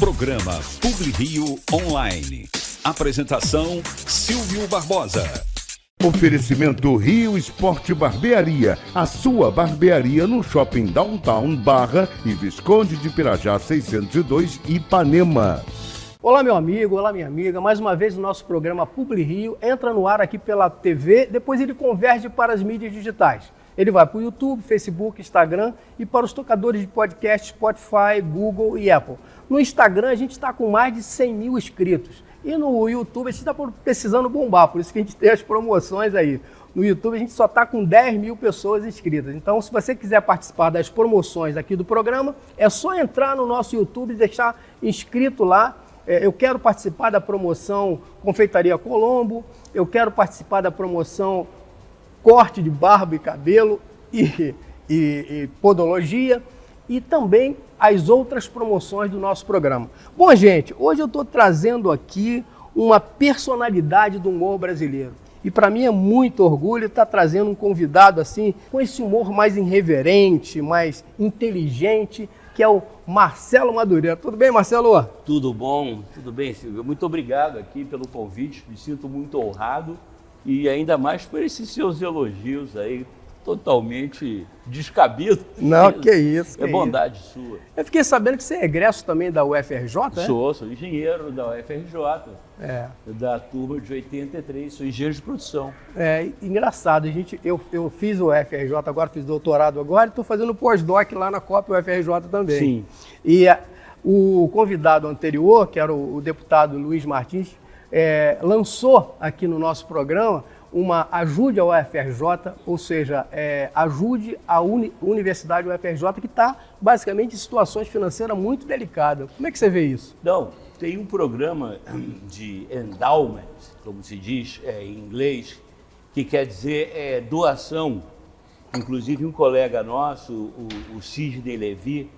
Programa PubliRio Online. Apresentação Silvio Barbosa. Oferecimento Rio Esporte Barbearia, a sua barbearia no Shopping Downtown Barra e Visconde de Pirajá 602, Ipanema. Olá meu amigo, olá minha amiga, mais uma vez o nosso programa PubliRio entra no ar aqui pela TV, depois ele converge para as mídias digitais. Ele vai para o YouTube, Facebook, Instagram e para os tocadores de podcast Spotify, Google e Apple. No Instagram a gente está com mais de 100 mil inscritos e no YouTube a gente está precisando bombar, por isso que a gente tem as promoções aí. No YouTube a gente só está com 10 mil pessoas inscritas. Então, se você quiser participar das promoções aqui do programa, é só entrar no nosso YouTube e deixar inscrito lá. Eu quero participar da promoção Confeitaria Colombo, eu quero participar da promoção corte de barba e cabelo e podologia e também as outras promoções do nosso programa. Bom, gente, hoje eu estou trazendo aqui uma personalidade do humor brasileiro. E para mim é muito orgulho estar trazendo um convidado assim, com esse humor mais irreverente, mais inteligente, que é o Marcelo Madureira. Tudo bem, Marcelo? Tudo bom, tudo bem, Silvio. Muito obrigado aqui pelo convite, me sinto muito honrado e ainda mais por esses seus elogios aí, totalmente descabido. Não, que isso. É bondade sua. Eu fiquei sabendo que você é egresso também da UFRJ, né? Sou engenheiro da UFRJ, da turma de 83, sou engenheiro de produção. É engraçado, eu fiz o UFRJ agora, fiz doutorado agora e estou fazendo pós-doc lá na COP UFRJ também. Sim. E o convidado anterior, que era o deputado Luiz Martins, lançou aqui no nosso programa uma Ajude a UFRJ, ou seja, ajude a Universidade UFRJ, que está basicamente em situações financeiras muito delicadas. Como é que você vê isso? Não, tem um programa de endowment, como se diz em inglês, que quer dizer doação. Inclusive um colega nosso, o Sidney Levi,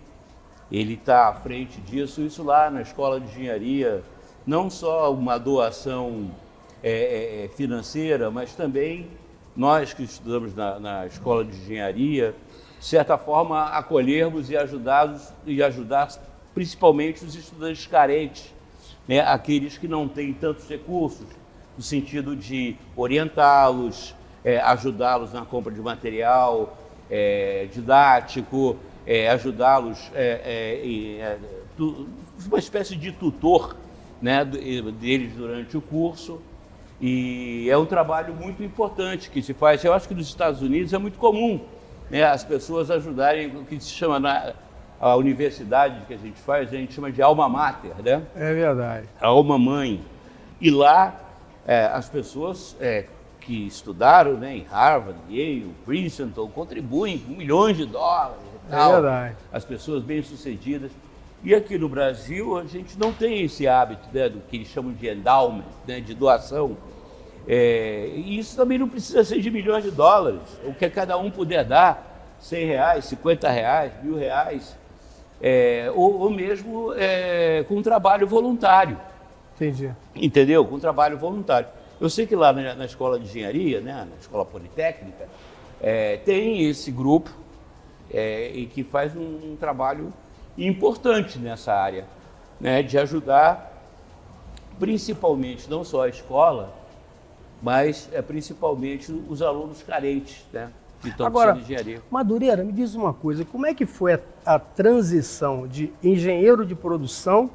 ele está à frente disso, isso lá na Escola de Engenharia, não só uma doação financeira, mas também nós que estudamos na Escola de Engenharia, de certa forma, acolhermos e ajudar principalmente os estudantes carentes, né? Aqueles que não têm tantos recursos, no sentido de orientá-los, ajudá-los na compra de material didático, ajudá-los uma espécie de tutor, né, deles durante o curso. E é um trabalho muito importante que se faz. Eu acho que nos Estados Unidos é muito comum, né, as pessoas ajudarem o que se chama a universidade que a gente chama de alma mater, né? É verdade. A alma mãe. E lá as pessoas que estudaram, né, em Harvard, Yale, Princeton, contribuem com milhões de dólares e tal. É verdade. As pessoas bem-sucedidas. E aqui no Brasil a gente não tem esse hábito, né, do que eles chamam de endowment, né, de doação. E isso também não precisa ser de milhões de dólares. O que cada um puder dar, R$100, R$50, R$1.000, ou mesmo com um trabalho voluntário. Entendi. Entendeu? Com um trabalho voluntário. Eu sei que lá na Escola de Engenharia, né, na Escola Politécnica, tem esse grupo e que faz um trabalho importante nessa área, né, de ajudar principalmente não só a escola, mas principalmente os alunos carentes, né, que estão Agora, cursando engenharia. Madureira, me diz uma coisa, como é que foi a transição de engenheiro de produção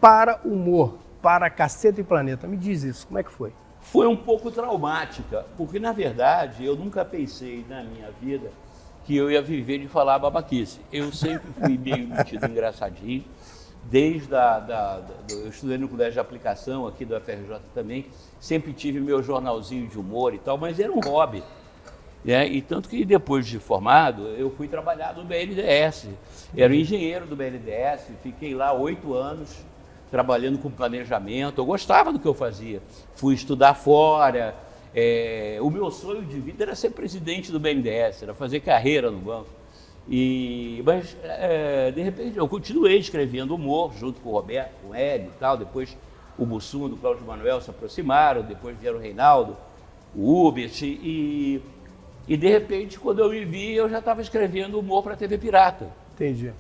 para humor, para Caceta e Planeta? Me diz isso, como é que foi? Foi um pouco traumática, porque na verdade eu nunca pensei na minha vida que eu ia viver de falar babaquice. Eu sempre fui meio metido engraçadinho, desde eu estudei no colégio de aplicação aqui da UFRJ também, sempre tive meu jornalzinho de humor e tal, mas era um hobby, né? E tanto que depois de formado, eu fui trabalhar no BNDES, era engenheiro do BNDES, fiquei lá 8 anos trabalhando com planejamento, eu gostava do que eu fazia, fui estudar fora. O meu sonho de vida era ser presidente do BNDES, era fazer carreira no banco. Mas, de repente, eu continuei escrevendo humor junto com o Roberto, com o Hélio e tal. Depois o Mussum e o Cláudio Manuel se aproximaram, depois vieram o Reinaldo, o Ubert. E de repente, quando eu me vi, eu já estava escrevendo humor para a TV Pirata. Entendi.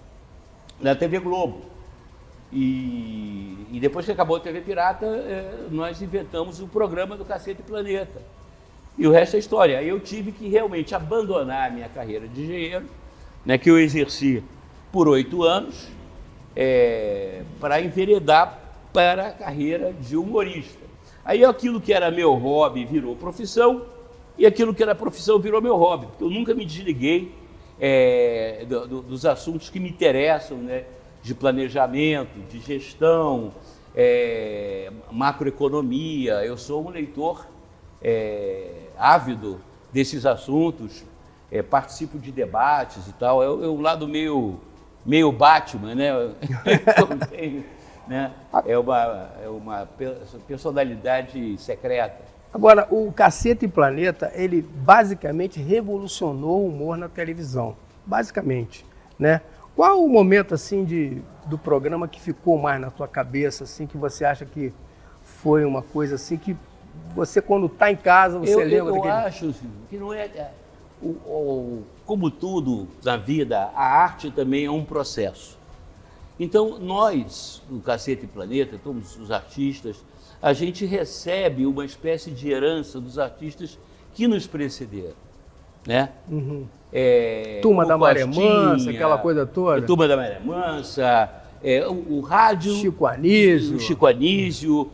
Na TV Globo. E depois que acabou a TV Pirata, nós inventamos o programa do Cacete Planeta. E o resto é história. Aí eu tive que realmente abandonar a minha carreira de engenheiro, né, que eu exerci por 8 anos, para enveredar para a carreira de humorista. Aí aquilo que era meu hobby virou profissão, e aquilo que era profissão virou meu hobby, porque eu nunca me desliguei dos assuntos que me interessam, né, de planejamento, de gestão, macroeconomia. Eu sou um leitor ávido desses assuntos, participo de debates e tal. É um lado meio Batman, né? Eu tenho, né? É uma personalidade secreta. Agora, o Cacete Planeta, ele basicamente revolucionou o humor na televisão, basicamente, né? Qual o momento assim do programa que ficou mais na tua cabeça, assim, que você acha que foi uma coisa assim que você, quando está em casa, você lembra daquele... Eu acho que não como tudo na vida, a arte também é um processo. Então, nós, no Cacete Planeta, todos os artistas, a gente recebe uma espécie de herança dos artistas que nos precederam, né? Uhum. Turma da Maré Mansa, aquela coisa toda. Turma da Maré Mansa, o rádio... Chico Anísio.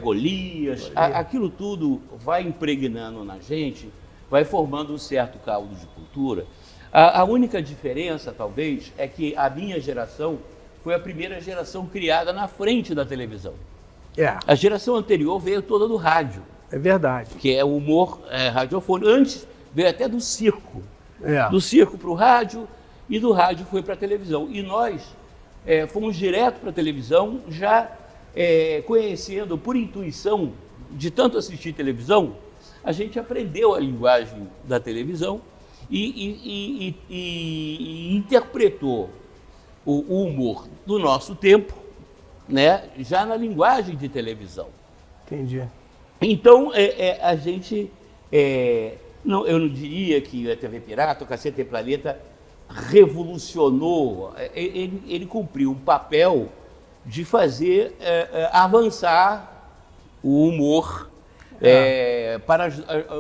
Golias, aquilo tudo vai impregnando na gente, vai formando um certo caldo de cultura. A única diferença, talvez, é que a minha geração foi a primeira geração criada na frente da televisão. A geração anterior veio toda do rádio. É verdade. Que é o humor radiofônico. Antes veio até do circo. Do circo para o rádio e do rádio foi para a televisão. E nós fomos direto para a televisão, já conhecendo por intuição, de tanto assistir televisão, a gente aprendeu a linguagem da televisão e interpretou o humor do nosso tempo, né, já na linguagem de televisão. Entendi. Então, a gente, eu não diria que a TV Pirata, o Cacete Planeta, revolucionou, ele cumpriu um papel de fazer avançar o humor para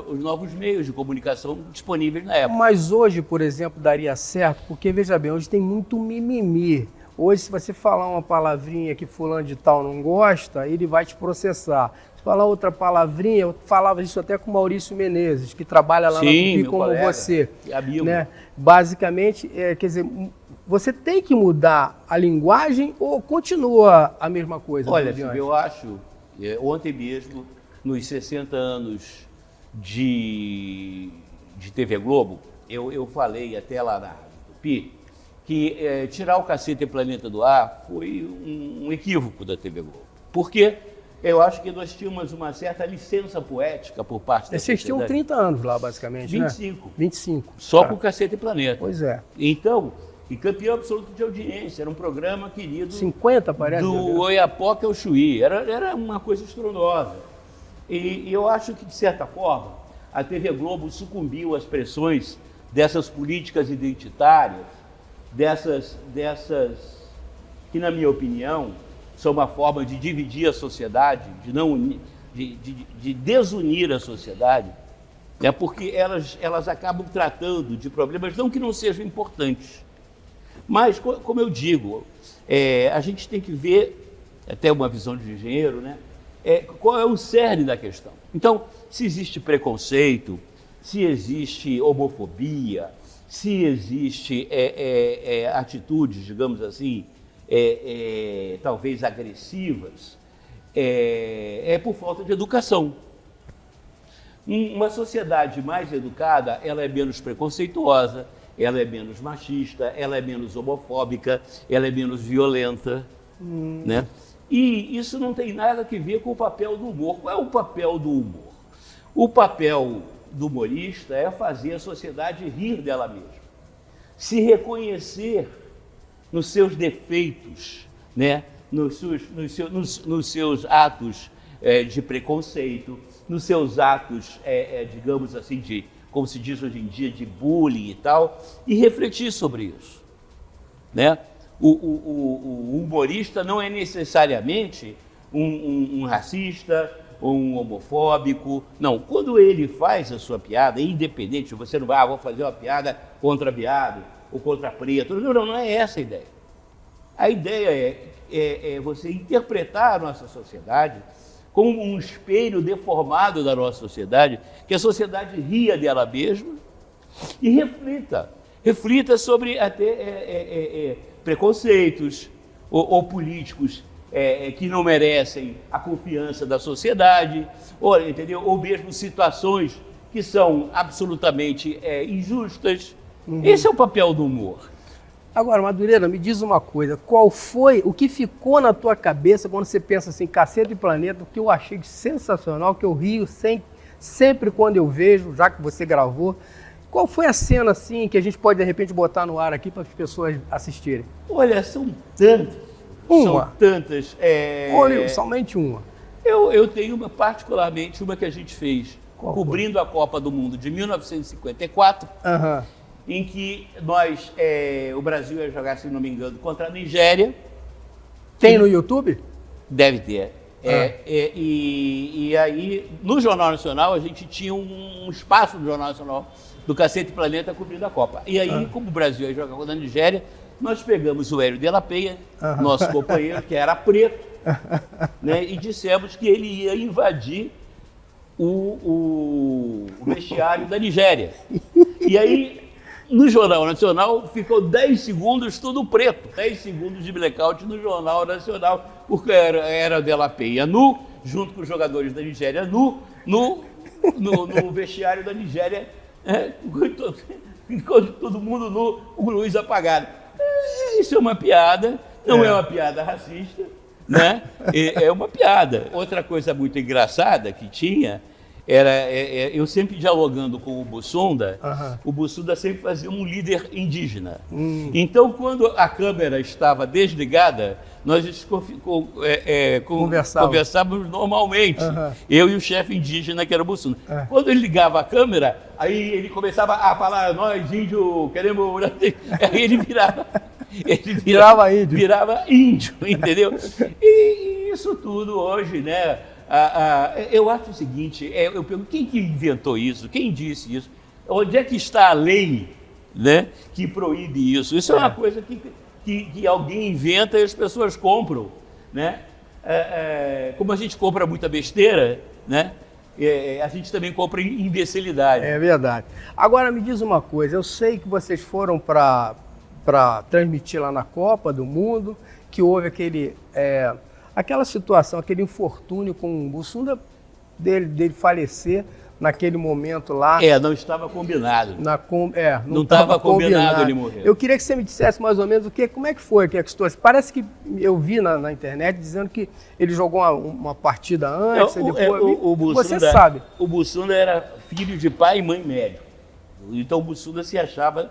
os novos meios de comunicação disponíveis na época. Mas hoje, por exemplo, daria certo, porque, veja bem, hoje tem muito mimimi. Hoje, se você falar uma palavrinha que fulano de tal não gosta, ele vai te processar. Se falar outra palavrinha, eu falava isso até com o Maurício Menezes, que trabalha lá na Tupi como colega, você. Amigo. Né? Basicamente, quer dizer, você tem que mudar a linguagem ou continua a mesma coisa? Olha, eu acho, ontem mesmo, nos 60 anos de TV Globo, eu falei até lá na Rádio Tupi, que tirar o Cacete Planeta do ar foi um equívoco da TV Globo. Porque eu acho que nós tínhamos uma certa licença poética por parte da Vocês tinham 30 anos lá, basicamente, 25. Né? 25. Só com o Cacete Planeta. Pois é. Então, e campeão absoluto de audiência, era um programa querido 50, parece. do Oiapoque ao Chuí. Era uma coisa estrondosa. E eu acho que, de certa forma, a TV Globo sucumbiu às pressões dessas políticas identitárias, dessas que, na minha opinião, são uma forma de dividir a sociedade, de desunir a sociedade, né? Porque elas acabam tratando de problemas não que não sejam importantes, mas, como eu digo, a gente tem que ver, até uma visão de engenheiro, né? Qual é o cerne da questão. Então, se existe preconceito, se existe homofobia, se existe atitudes, digamos assim, talvez agressivas, é por falta de educação. Uma sociedade mais educada, ela é menos preconceituosa, ela é menos machista, ela é menos homofóbica, ela é menos violenta, né? E isso não tem nada a ver com o papel do humor. Qual é o papel do humor? O papel do humorista é fazer a sociedade rir dela mesma, se reconhecer nos seus defeitos, né? nos seus atos de preconceito, nos seus atos, digamos assim, como se diz hoje em dia, de bullying e tal, e refletir sobre isso, né? o humorista não é necessariamente um racista ou um homofóbico. Não, quando ele faz a sua piada, independente, você não vai, vou fazer uma piada contra viado ou contra preto. Não é essa a ideia. A ideia é você interpretar a nossa sociedade como um espelho deformado da nossa sociedade, que a sociedade ria dela mesma e reflita sobre até preconceitos ou políticos que não merecem a confiança da sociedade, entendeu? Ou mesmo situações que são absolutamente injustas. Esse é o papel do humor. Agora, Madureira, me diz uma coisa, qual foi, o que ficou na tua cabeça quando você pensa assim, Cacete e Planeta, o que eu achei sensacional, que eu rio sempre quando eu vejo, já que você gravou, qual foi a cena assim que a gente pode de repente botar no ar aqui para as pessoas assistirem? Olha, são tantas. Uma? São tantas. Olha, somente uma. Eu tenho particularmente uma que a gente fez, Qual cobrindo foi? a Copa do Mundo de 1954, em que o Brasil ia jogar, se não me engano, contra a Nigéria. Tem no YouTube? Deve ter. E aí, no Jornal Nacional, a gente tinha um espaço no Jornal Nacional do Cacete e Planeta cobrindo a Copa. E aí, como o Brasil ia jogar contra a Nigéria, nós pegamos o Hélio de la Penha, nosso companheiro, que era preto, né, e dissemos que ele ia invadir o vestiário da Nigéria. E aí, no Jornal Nacional, ficou 10 segundos tudo preto. 10 segundos de blackout no Jornal Nacional, porque era de la Penha nu, junto com os jogadores da Nigéria nu, no vestiário da Nigéria, ficou todo mundo nu, o luz apagado. Isso é uma piada, não é uma piada racista, né? É uma piada. Outra coisa muito engraçada que tinha era, eu sempre dialogando com o Bussunda, o Bussunda sempre fazia um líder indígena. Então, quando a câmera estava desligada, nós conversávamos normalmente, eu e o chefe indígena, que era o Bussunda. Quando ele ligava a câmera, aí ele começava a falar, nós, índio, queremos... Aí ele virava índio, entendeu? E isso tudo hoje, né? Eu acho o seguinte, eu pergunto, quem que inventou isso? Quem disse isso? Onde é que está a lei, né, que proíbe isso? Isso é uma coisa que alguém inventa e as pessoas compram, né? Como a gente compra muita besteira, né? A gente também compra imbecilidade. É verdade. Agora me diz uma coisa, eu sei que vocês foram para transmitir lá na Copa do Mundo, que houve aquela situação, aquele infortúnio com o Bussunda dele falecer naquele momento lá. Não estava combinado. Não estava combinado ele morrer. Eu queria que você me dissesse mais ou menos como é que foi a situação. Parece que eu vi na internet dizendo que ele jogou uma partida antes e depois. Você sabe. O Bussunda era filho de pai e mãe médico. Então o Bussunda se achava,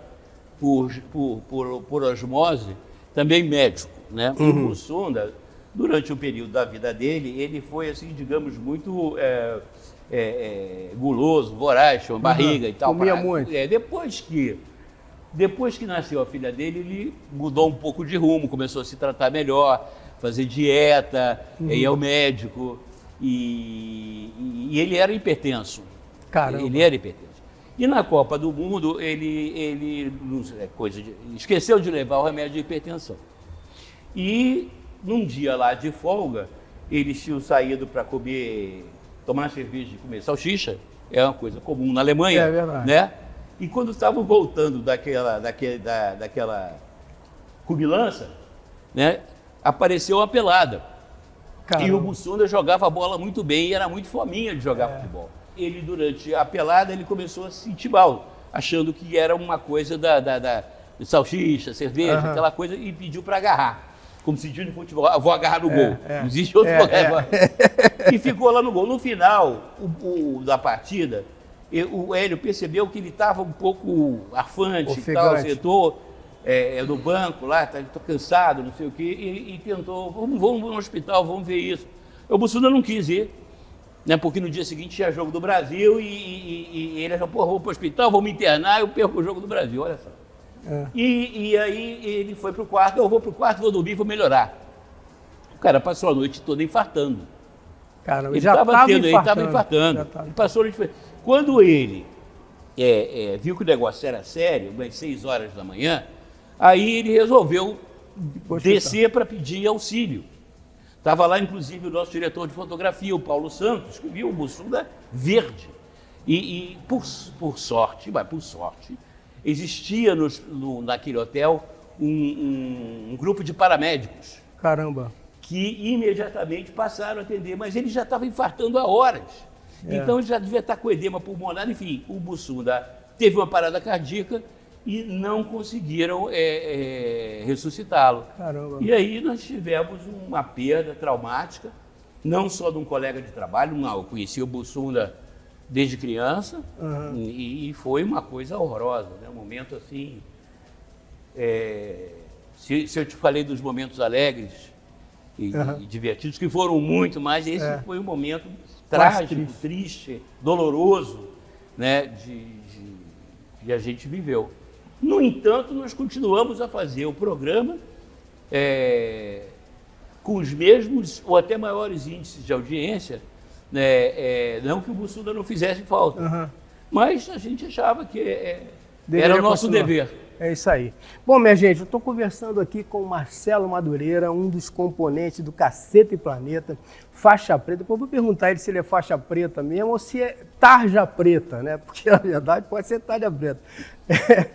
por osmose, também médico, né? O Bussunda, durante o período da vida dele, ele foi, assim, digamos, muito guloso, voraz, tinha uma barriga e tal. Comia muito. Depois que nasceu a filha dele, ele mudou um pouco de rumo, começou a se tratar melhor, fazer dieta, ir ao médico, e ele era hipertenso. Caramba. Ele era hipertenso. E na Copa do Mundo, ele esqueceu de levar o remédio de hipertensão. E num dia lá de folga, eles tinham saído para tomar cerveja e comer salsicha, é uma coisa comum na Alemanha, é verdade, né? E quando estavam voltando daquela cumilança, né, apareceu uma pelada. Caramba. E o Bussunda jogava a bola muito bem e era muito fominha de jogar futebol. Ele, durante a pelada, ele começou a se sentir mal, achando que era uma coisa de salsicha, cerveja, aquela coisa, e pediu para agarrar. Como se diz no futebol, vou agarrar no gol. Não existe outro lugar. E ficou lá no gol. No final da partida, o Hélio percebeu que ele estava um pouco afante, sentou no banco lá, estou cansado, não sei o quê, e tentou, vamos no hospital, vamos ver isso. O Bussunda não quis ir, né, porque no dia seguinte tinha jogo do Brasil e ele achou, vou para o hospital, vou me internar, eu perco o jogo do Brasil, olha só. E aí ele foi pro quarto, eu vou pro quarto, vou dormir, vou melhorar. O cara passou a noite toda infartando. Caramba, Ele já estava infartando. infartando. Passou a noite. Quando ele viu que o negócio era sério, umas 6 horas da manhã, aí ele resolveu descer para pedir auxílio. Estava lá, inclusive, o nosso diretor de fotografia, o Paulo Santos, que viu o Bussunda verde. E por sorte, existia naquele hotel um grupo de paramédicos. Caramba. Que imediatamente passaram a atender, mas ele já estava infartando há horas. Então ele já devia estar com edema pulmonar. Enfim, o Bussunda teve uma parada cardíaca e não conseguiram ressuscitá-lo. Caramba. E aí nós tivemos uma perda traumática, não só de um colega de trabalho, eu conheci o Bussunda desde criança, e foi uma coisa horrorosa, né? Um momento assim... Se eu te falei dos momentos alegres e divertidos, que foram muito, mas esse foi um momento trágico, triste, doloroso, né, que a gente viveu. No entanto, nós continuamos a fazer o programa com os mesmos ou até maiores índices de audiência, né, não que o Bussunda não fizesse falta, mas a gente achava que era o nosso dever. É isso aí. Bom, minha gente, eu estou conversando aqui com o Marcelo Madureira, um dos componentes do Caceta e Planeta, faixa preta. Depois eu vou perguntar a ele se ele é faixa preta mesmo ou se é tarja preta, né? Porque, na verdade, pode ser tarja preta.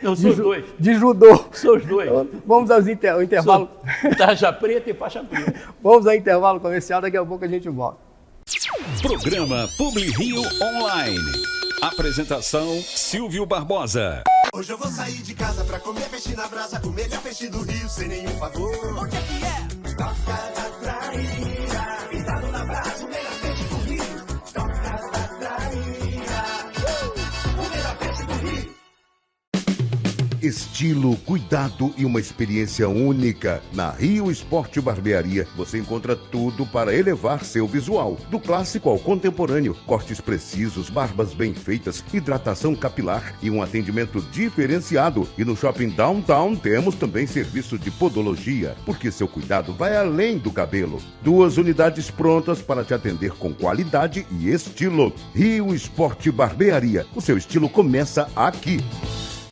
Não, são os dois. De judô. São os dois. Vamos ao intervalo. Tarja preta e faixa preta. Vamos ao intervalo comercial, daqui a pouco a gente volta. Programa Publi Rio Online. Apresentação Silvio Barbosa. Hoje eu vou sair de casa pra comer peixe na brasa, o melhor peixe do Rio, sem nenhum favor. Onde é que é? Toca da Traíra, pintado na brasa, o melhor peixe do Rio. Toca da Traíra, o melhor peixe do Rio. Estilo, cuidado e uma experiência única. Na Rio Esporte Barbearia, você encontra tudo para elevar seu visual. Do clássico ao contemporâneo, cortes precisos, barbas bem feitas, hidratação capilar e um atendimento diferenciado. E no Shopping Downtown temos também serviço de podologia, porque seu cuidado vai além do cabelo. 2 unidades prontas para te atender com qualidade e estilo. Rio Esporte Barbearia, o seu estilo começa aqui.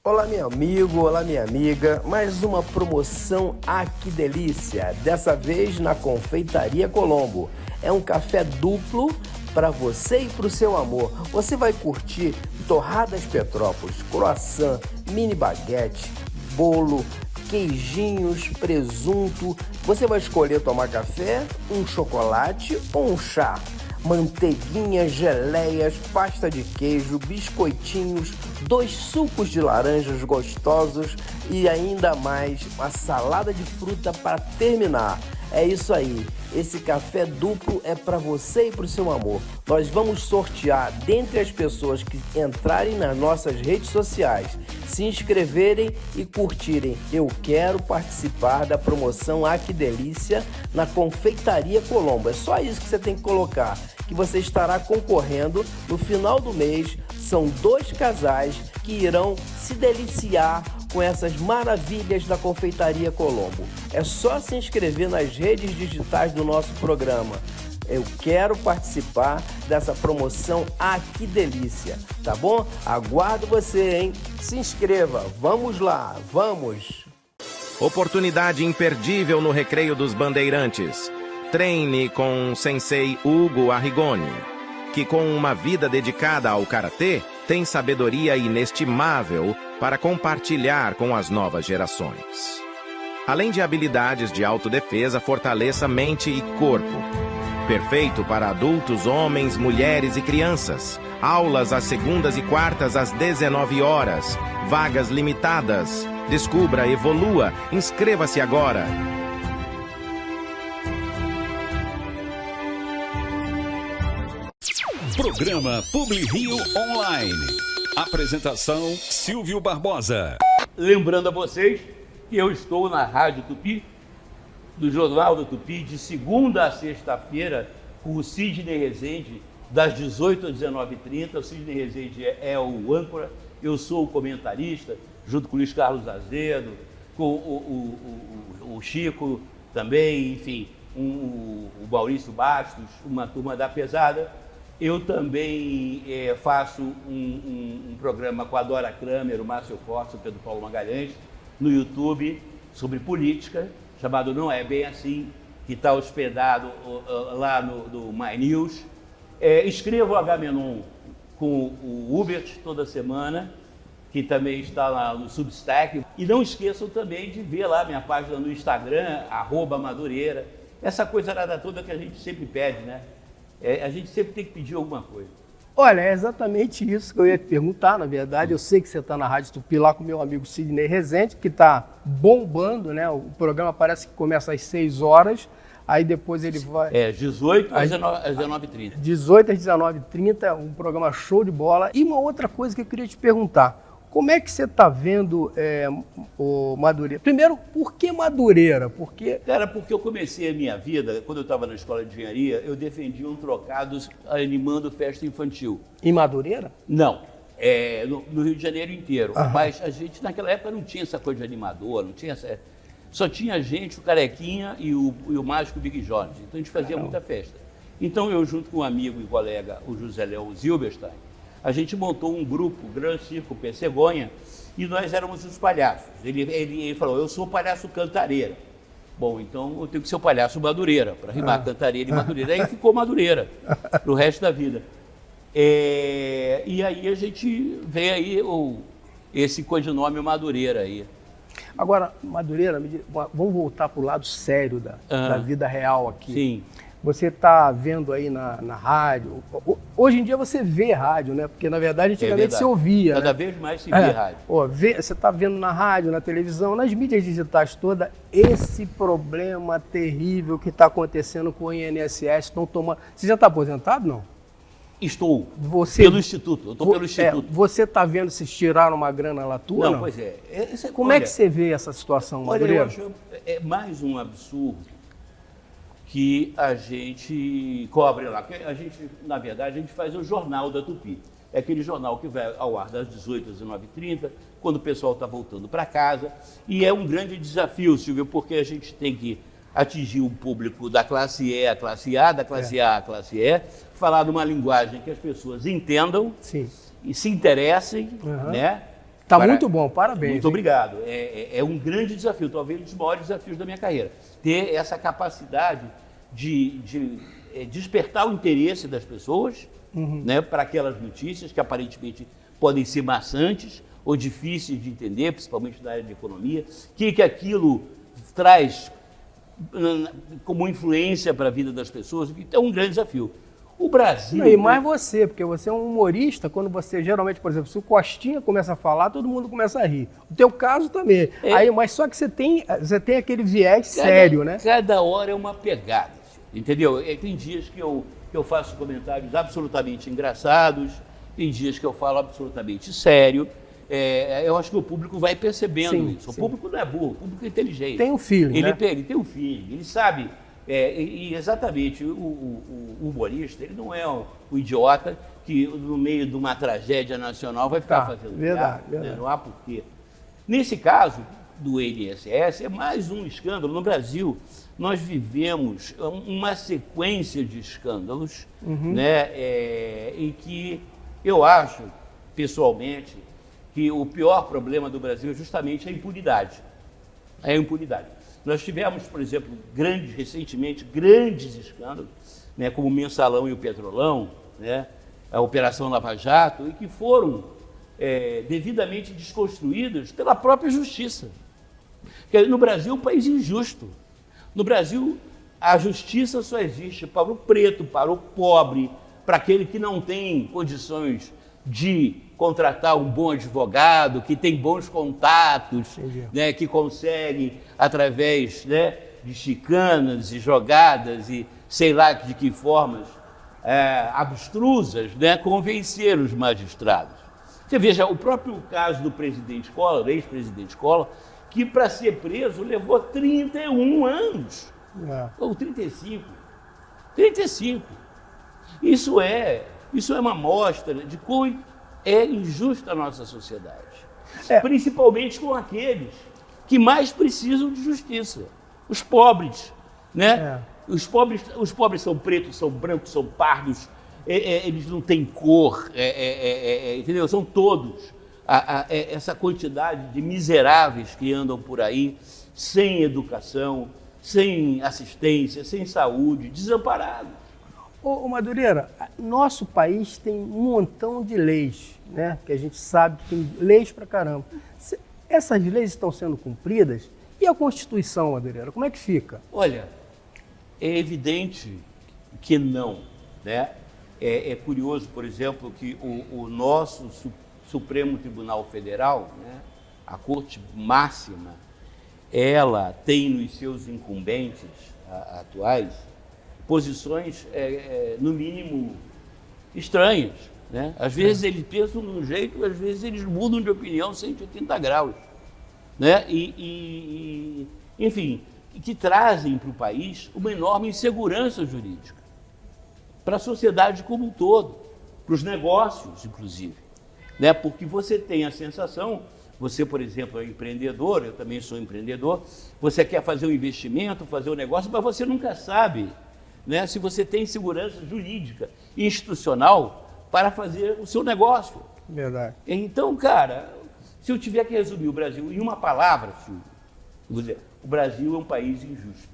Olá, meu amigo, olá, minha amiga. Mais uma promoção, que delícia! Dessa vez na Confeitaria Colombo. É um café duplo para você e para o seu amor. Você vai curtir torradas Petrópolis, croissant, mini baguete, bolo, queijinhos, presunto. Você vai escolher tomar café, um chocolate ou um chá. Manteiguinhas, geleias, pasta de queijo, biscoitinhos, 2 sucos de laranjas gostosos e ainda mais uma salada de fruta para terminar. É isso aí, esse café duplo é para você e para o seu amor. Nós vamos sortear dentre as pessoas que entrarem nas nossas redes sociais, se inscreverem e curtirem. Eu quero participar da promoção Que Delícia na Confeitaria Colombo. É só isso que você tem que colocar, que você estará concorrendo no final do mês. São 2 casais que irão se deliciar com essas maravilhas da Confeitaria Colombo. É só se inscrever nas redes digitais do nosso programa. Eu quero participar dessa promoção. Que delícia, tá bom? Aguardo você, hein? Se inscreva, vamos lá, vamos! Oportunidade imperdível no Recreio dos Bandeirantes. Treine com o Sensei Hugo Arrigoni, que com uma vida dedicada ao Karatê, tem sabedoria inestimável para compartilhar com as novas gerações. Além de habilidades de autodefesa, fortaleça mente e corpo. Perfeito para adultos, homens, mulheres e crianças. Aulas às segundas e quartas às 19 horas. Vagas limitadas. Descubra, evolua, inscreva-se agora. Programa Publi Rio Online. Apresentação Silvio Barbosa. Lembrando a vocês que eu estou na Rádio Tupi, do Jornal da Tupi, de segunda a sexta-feira, com o Sidney Rezende, das 18 às 19h30. O Sidney Rezende é o âncora, eu sou o comentarista, junto com o Luiz Carlos Azedo, com o Chico também, enfim, o Maurício Bastos, uma turma da pesada. Eu também faço um programa com a Dora Kramer, o Márcio Forte, o Pedro Paulo Magalhães, no YouTube, sobre política, chamado Não É Bem Assim, que está hospedado lá no My News. Escrevo o Agamenon com o Hubert toda semana, que também está lá no Substack. E não esqueçam também de ver lá minha página no Instagram, @Madureira. Essa coisa toda que a gente sempre pede, né? A gente sempre tem que pedir alguma coisa. Olha, é exatamente isso que eu ia te perguntar, na verdade. Eu sei que você está na Rádio Tupi lá com meu amigo Sidney Rezende, que está bombando, né? O programa parece que começa às 6 horas, aí depois ele vai... 18 às 19h30. 18 às 19h30, um programa show de bola. E uma outra coisa que eu queria te perguntar, como é que você está vendo o Madureira? Primeiro, por que Madureira? Porque eu comecei a minha vida, quando eu estava na escola de engenharia, eu defendia um trocado animando festa infantil. Em Madureira? Não, no Rio de Janeiro inteiro. Mas a gente, naquela época, não tinha essa coisa de animador, não tinha essa... Só tinha a gente, o Carequinha e o mágico Big Jorge. Então a gente fazia muita festa. Então eu, junto com um amigo e colega, o José Léo Zilberstein, a gente montou um grupo, o Gran Circo Pessegonha, e nós éramos os palhaços. Ele falou, eu sou o palhaço Cantareira. Bom, então eu tenho que ser o palhaço Madureira, para rimar Cantareira e Madureira. Aí ficou Madureira, pro resto da vida. E aí a gente vê aí esse codinome Madureira aí. Agora, Madureira, vamos voltar para o lado sério da vida real aqui. Sim. Você está vendo aí na rádio. Hoje em dia você vê rádio, né? Porque, na verdade, antigamente você ouvia. Cada vez mais se vê rádio. Você está vendo na rádio, na televisão, nas mídias digitais todas, esse problema terrível que está acontecendo com o INSS. Estão tomando... Você já está aposentado, não? Estou. Pelo Instituto. Eu estou pelo Instituto. Você está vendo se tiraram uma grana lá tua? Não, pois é. Como é que você vê essa situação, Madureira? Olha, eu acho mais um absurdo que a gente cobre lá. A gente, na verdade, a gente faz o Jornal da Tupi. É aquele jornal que vai ao ar das 18 às 19h30, quando o pessoal está voltando para casa. E é um grande desafio, Silvio, porque a gente tem que atingir o público da classe E à classe A, da classe A à classe E, falar numa linguagem que as pessoas entendam e se interessem, né? Tá muito bom, parabéns. Muito obrigado. É um grande desafio, talvez um dos maiores desafios da minha carreira. Ter essa capacidade de despertar o interesse das pessoas, né, para aquelas notícias que aparentemente podem ser maçantes ou difíceis de entender, principalmente na área de economia, que aquilo traz como influência para a vida das pessoas. Então é um grande desafio. O Brasil... E mais você, porque você é um humorista, quando você geralmente, por exemplo, se o Costinha começa a falar, todo mundo começa a rir. O teu caso também. Mas só que você tem aquele viés sério, né? Cada hora é uma pegada, entendeu? Tem dias que eu faço comentários absolutamente engraçados, tem dias que eu falo absolutamente sério. Eu acho que o público vai percebendo isso. O público não é burro, o público é inteligente. Tem um feeling, né? Ele tem um feeling, ele sabe... e exatamente, o humorista, ele não é o idiota que no meio de uma tragédia nacional vai ficar fazendo verdade. Né? Não há porquê. Nesse caso do INSS, é mais um escândalo. No Brasil, nós vivemos uma sequência de escândalos, né? Em que eu acho, pessoalmente, que o pior problema do Brasil é justamente a impunidade. É a impunidade. Nós tivemos, por exemplo, recentemente, grandes escândalos, né, como o Mensalão e o Petrolão, né, a Operação Lava Jato, e que foram devidamente desconstruídos pela própria justiça. Porque no Brasil é um país injusto. No Brasil, a justiça só existe para o preto, para o pobre, para aquele que não tem condições de contratar um bom advogado, que tem bons contatos, né, que consegue, através, né, de chicanas e jogadas e sei lá de que formas abstrusas, né, convencer os magistrados. Você veja, o próprio caso do presidente Collor, ex-presidente Collor, que para ser preso levou 31 anos, ou 35. 35. Isso é uma amostra de como é injusta a nossa sociedade. principalmente com aqueles que mais precisam de justiça, os pobres, né? Os pobres são pretos, são brancos, são pardos, eles não têm cor, entendeu? São todos essa quantidade de miseráveis que andam por aí sem educação, sem assistência, sem saúde, desamparados. Ô Madureira, nosso país tem um montão de leis, né? Que a gente sabe que tem leis pra caramba. Essas leis estão sendo cumpridas? E a Constituição, Madureira, como é que fica? Olha, é evidente que não, né? É curioso, por exemplo, que o nosso Supremo Tribunal Federal, né, a Corte Máxima, ela tem nos seus incumbentes atuais posições, no mínimo, estranhas, né? Às vezes eles pensam de um jeito, às vezes eles mudam de opinião 180 graus, né? Enfim, que trazem para o país uma enorme insegurança jurídica, para a sociedade como um todo, para os negócios, inclusive, né? Porque você tem a sensação, você, por exemplo, é empreendedor, eu também sou empreendedor, você quer fazer um investimento, fazer um negócio, mas você nunca sabe, né, se você tem segurança jurídica e institucional para fazer o seu negócio. Verdade. Então, cara, se eu tiver que resumir o Brasil em uma palavra, Silvio, eu vou dizer, o Brasil é um país injusto.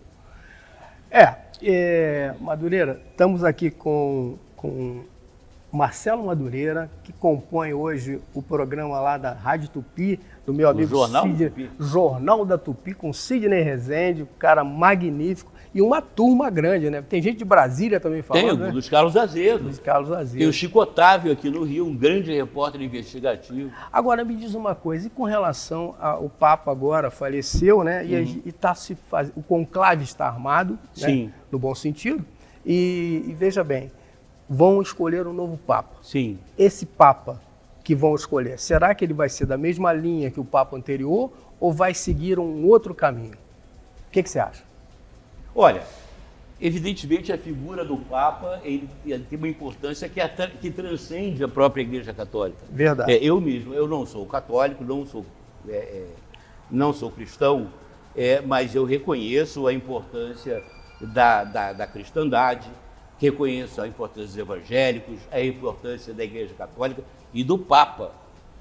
Madureira, estamos aqui com Marcelo Madureira, que compõe hoje o programa lá da Rádio Tupi, do meu amigo Jornal da Tupi, com Sidney Rezende, um cara magnífico, e uma turma grande, né? Tem gente de Brasília também falando, Tem, né? Luiz Carlos Azedo. Luiz Carlos Azedo. Tem o Chico Otávio aqui no Rio, um grande repórter investigativo. Agora, me diz uma coisa, e com relação ao Papa agora faleceu, né? E tá o conclave está armado, Sim. Né? No bom sentido, e veja bem, vão escolher um novo Papa. Sim. Esse Papa que vão escolher, será que ele vai ser da mesma linha que o Papa anterior ou vai seguir um outro caminho? O que você acha? Olha, evidentemente a figura do Papa ele tem uma importância que transcende a própria Igreja Católica. Verdade. Eu mesmo, eu não sou católico, não sou cristão, mas eu reconheço a importância da cristandade, reconheço a importância dos evangélicos, a importância da Igreja Católica e do Papa,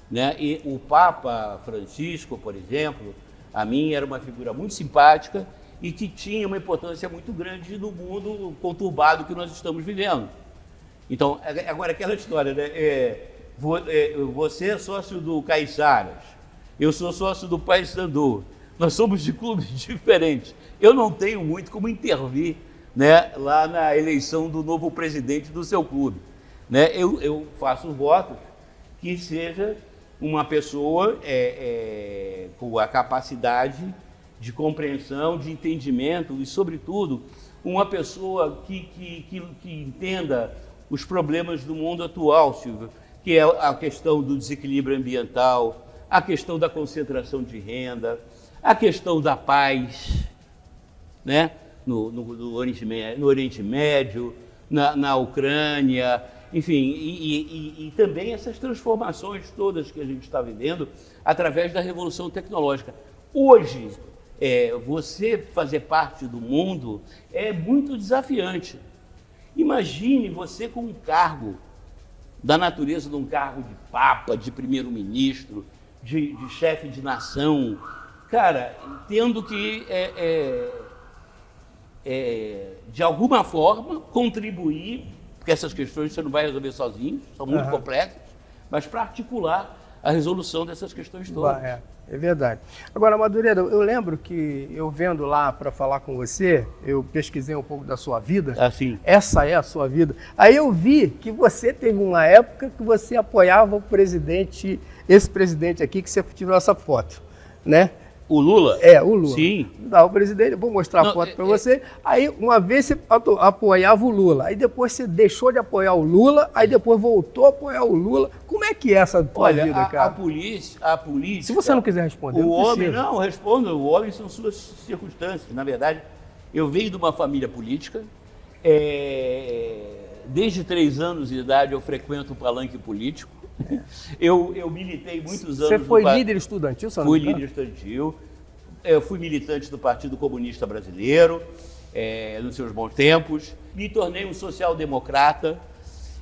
né? E o Papa Francisco, por exemplo, a mim era uma figura muito simpática e que tinha uma importância muito grande no mundo conturbado que nós estamos vivendo. Então, agora aquela história, né? Você é sócio do Caiçaras, eu sou sócio do Paysandu, nós somos de clubes diferentes. Eu não tenho muito como intervir, né, lá na eleição do novo presidente do seu clube, né? Eu faço votos que seja uma pessoa com a capacidade de compreensão, de entendimento e, sobretudo, uma pessoa que entenda os problemas do mundo atual, Silvio, que é a questão do desequilíbrio ambiental, a questão da concentração de renda, a questão da paz, né? No Oriente Médio, na Ucrânia, enfim, e também essas transformações todas que a gente está vivendo através da revolução tecnológica. Hoje, você fazer parte do mundo é muito desafiante. Imagine você com um cargo da natureza de um cargo de papa, de primeiro-ministro, de chefe de nação, cara, tendo que de alguma forma contribuir, porque essas questões você não vai resolver sozinho, são muito complexas, mas para articular a resolução dessas questões todas. É verdade. Agora, Madureira, eu lembro que eu vendo lá para falar com você, eu pesquisei um pouco da sua vida. Assim. Essa é a sua vida. Aí eu vi que você teve uma época que você apoiava o presidente, esse presidente aqui, que você tirou essa foto, né? O Lula? O Lula. Sim. O presidente, eu vou mostrar a foto para você. Aí, uma vez você apoiava o Lula, aí depois você deixou de apoiar o Lula, aí depois voltou a apoiar o Lula. Como é que é essa tua vida, cara? A política... Se você não quiser responder, respondo. O homem são suas circunstâncias. Na verdade, eu venho de uma família política. Desde 3 anos de idade eu frequento o palanque político. Eu militei muitos anos... Você foi líder estudantil, se eu não Fui me engano? líder estudantil. Eu fui militante do Partido Comunista Brasileiro, nos seus bons tempos. Me tornei um social-democrata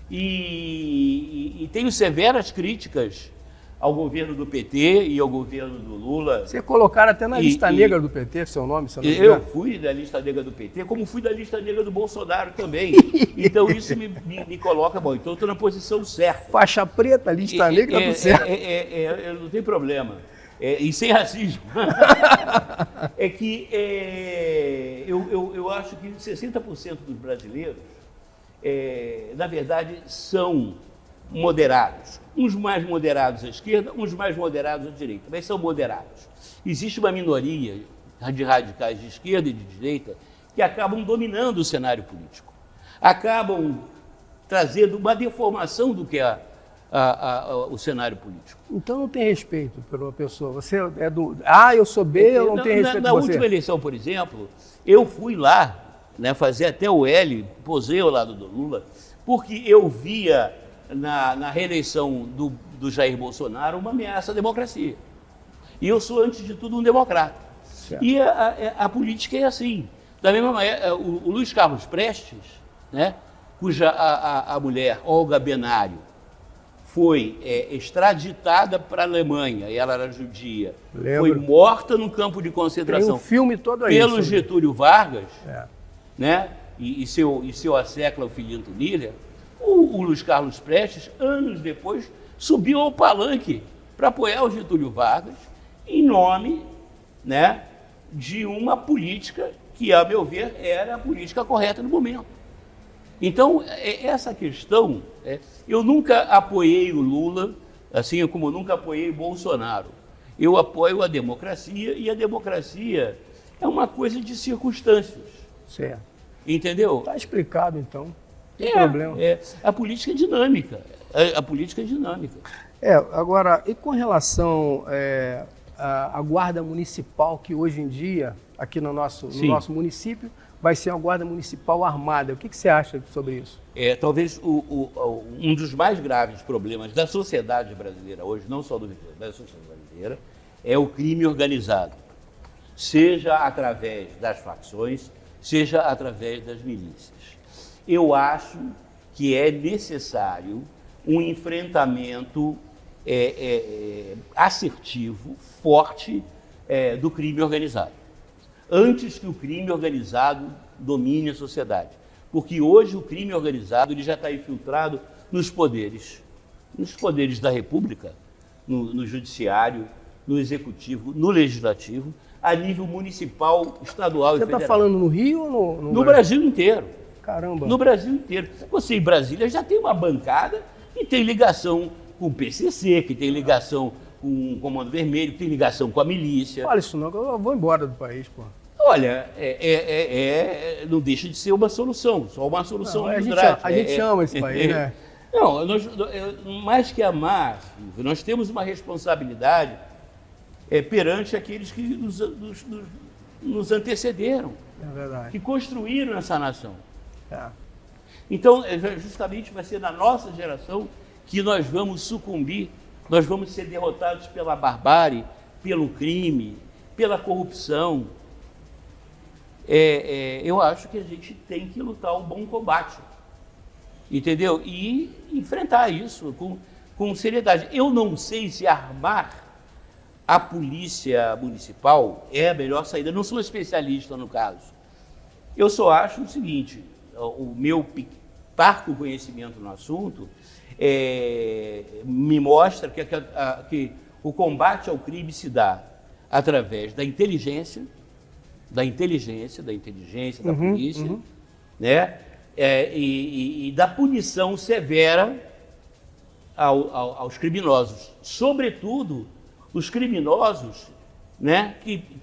e tenho severas críticas ao governo do PT e ao governo do Lula. Você colocaram até na lista negra do PT, seu nome, se eu não me engano. Eu fui da lista negra do PT, como fui da lista negra do Bolsonaro também. Então isso me coloca, bom, então eu estou na posição certa. Faixa preta, lista negra, tudo certo. Não tem problema. E sem racismo. É que eu acho que 60% dos brasileiros, na verdade, são moderados. Uns mais moderados à esquerda, uns mais moderados à direita, mas são moderados. Existe uma minoria de radicais de esquerda e de direita que acabam dominando o cenário político. Acabam trazendo uma deformação do que é o cenário político. Então não tem respeito pela pessoa. Você é do... eu sou B, eu não tenho respeito por você. Na última eleição, por exemplo, eu fui lá, fazer até o L, posei ao lado do Lula, porque eu via na reeleição do Jair Bolsonaro uma ameaça à democracia. E eu sou, antes de tudo, um democrata. Certo. E a política é assim. Da mesma maneira, o Luiz Carlos Prestes, cuja a mulher, Olga Benário, foi extraditada para a Alemanha, e ela era judia, foi morta num campo de concentração. Tem um filme todo aí. Pelo Getúlio Vargas, e seu assecla, o Filinto Miller. O Luiz Carlos Prestes, anos depois, subiu ao palanque para apoiar o Getúlio Vargas em nome de uma política que, a meu ver, era a política correta no momento. Então, essa questão, eu nunca apoiei o Lula, assim como eu nunca apoiei o Bolsonaro. Eu apoio a democracia, e a democracia é uma coisa de circunstâncias. Certo. Entendeu? Está explicado, então. Não tem problema. A política é dinâmica. A política é dinâmica. Agora, e com relação à guarda municipal, que hoje em dia, aqui no nosso município, vai ser uma guarda municipal armada. O que você acha sobre isso? Talvez um dos mais graves problemas da sociedade brasileira hoje, não só do Rio, da sociedade brasileira, é o crime organizado. Seja através das facções, seja através das milícias. Eu acho que é necessário um enfrentamento assertivo, forte, do crime organizado, antes que o crime organizado domine a sociedade. Porque hoje o crime organizado ele já está infiltrado nos poderes da República, no Judiciário, no Executivo, no Legislativo, a nível municipal, estadual e federal. Você está falando no Rio ou no Brasil inteiro? Caramba! No Brasil inteiro. Você em Brasília já tem uma bancada que tem ligação com o PCC, que tem ligação com o Comando Vermelho, que tem ligação com a milícia. Fala isso não, que eu vou embora do país, pô. Olha, não deixa de ser uma solução, só uma solução a gente ama esse país, né? Não, mais que amar, nós temos uma responsabilidade perante aqueles que nos antecederam, verdade. Que construíram essa nação. Então, justamente vai ser na nossa geração que nós vamos sucumbir, nós vamos ser derrotados pela barbárie, pelo crime, pela corrupção. Eu acho que a gente tem que lutar um bom combate, entendeu? E enfrentar isso com seriedade. Eu não sei se armar a polícia municipal é a melhor saída. Eu não sou especialista no caso. Eu só acho o seguinte, o meu parco conhecimento no assunto me mostra que o combate ao crime se dá através da inteligência, da polícia, e da punição severa aos criminosos, sobretudo os criminosos,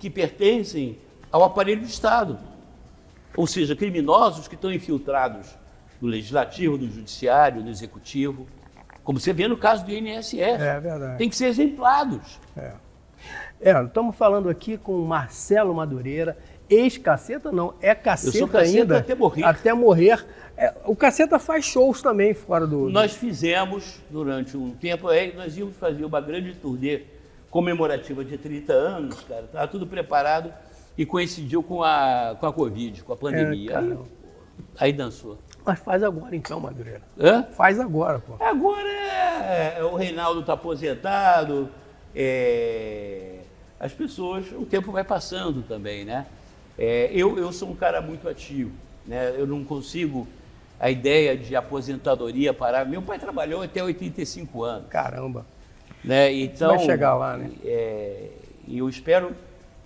que pertencem ao aparelho do Estado, ou seja, criminosos que estão infiltrados no Legislativo, no Judiciário, no Executivo, como você vê no caso do INSS. É verdade. Tem que ser exemplados. Estamos falando aqui com o Marcelo Madureira, ex-Caceta, não, é Eu Caceta sou Caceta ainda. até morrer. Até morrer. O Caceta faz shows também fora do... Nós fizemos, durante um tempo, nós íamos fazer uma grande turnê comemorativa de 30 anos, cara. Estava tudo preparado e coincidiu com a Covid, com a pandemia. Aí dançou. Mas faz agora então, Madureira. Hã? Faz agora, pô. Agora o Reinaldo está aposentado, as pessoas, o tempo vai passando também, né? Eu sou um cara muito ativo, né? Eu não consigo a ideia de aposentadoria parar. Meu pai trabalhou até 85 anos. Caramba. Né? Então, vai chegar lá, né? E eu espero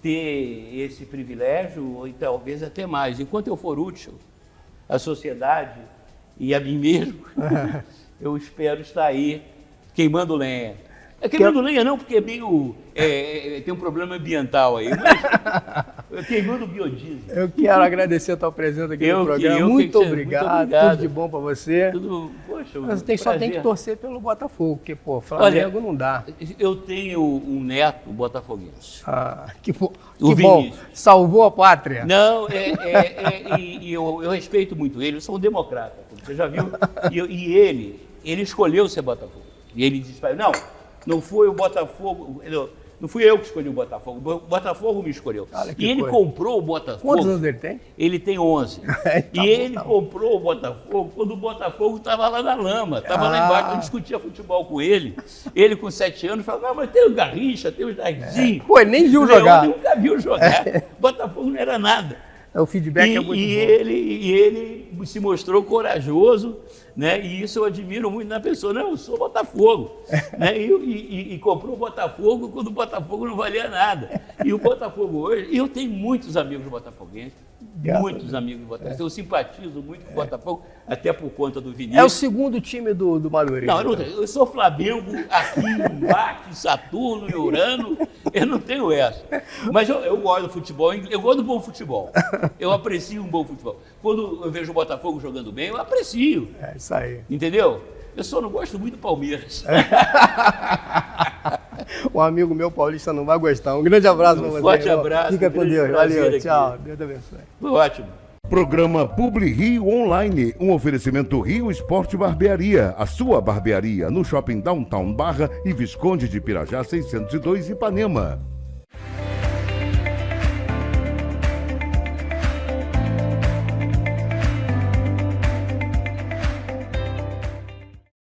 ter esse privilégio, ou talvez até mais. Enquanto eu for útil à sociedade e a mim mesmo, eu espero estar aí queimando lenha. Queimando lenha não, porque é meio, tem um problema ambiental aí, mas queimando biodiesel. Eu quero agradecer a tua presença aqui no programa. Muito obrigado. Tudo de bom para você. Poxa, mas só tem que torcer pelo Botafogo, porque, pô, Flamengo não dá. Eu tenho um neto botafoguense. Que bom. Salvou a pátria. Não, e eu respeito muito ele, eu sou um democrata, você já viu? E ele escolheu ser Botafogo. E ele disse, não foi o Botafogo, não fui eu que escolhi o Botafogo, o Botafogo me escolheu. E ele comprou o Botafogo. Quantos anos ele tem? Ele tem 11. Ele comprou o Botafogo quando o Botafogo estava lá na lama, estava lá embaixo, eu discutia futebol com ele. Ele com 7 anos falava, mas tem o Garrincha, tem o Jardim. Pô, ele nem viu jogar. Ele nunca viu jogar. Botafogo não era nada. O feedback é muito bom. E ele se mostrou corajoso, né? E isso eu admiro muito na pessoa. Não, eu sou Botafogo. Né? E comprou o Botafogo quando o Botafogo não valia nada. E o Botafogo hoje... Eu tenho muitos amigos botafoguenses, muitos amigos botafoguenses. Eu simpatizo muito com o Botafogo, até por conta do Vinícius. É o segundo time do Madureira. Não, eu sou Flamengo aqui em Marte, Saturno e Urano. Eu não tenho essa. Mas eu gosto do futebol, eu gosto do bom futebol. Eu aprecio um bom futebol. Quando eu vejo o Botafogo jogando bem, eu aprecio. É isso aí. Entendeu? Eu só não gosto muito do Palmeiras. Um amigo meu paulista não vai gostar. Um grande abraço para você. Forte abraço. Fica com Deus. Valeu. Tchau. Deus te abençoe. Foi ótimo. Programa Publi Rio Online, um oferecimento Rio Esporte Barbearia, a sua barbearia no Shopping Downtown Barra e Visconde de Pirajá 602 Ipanema.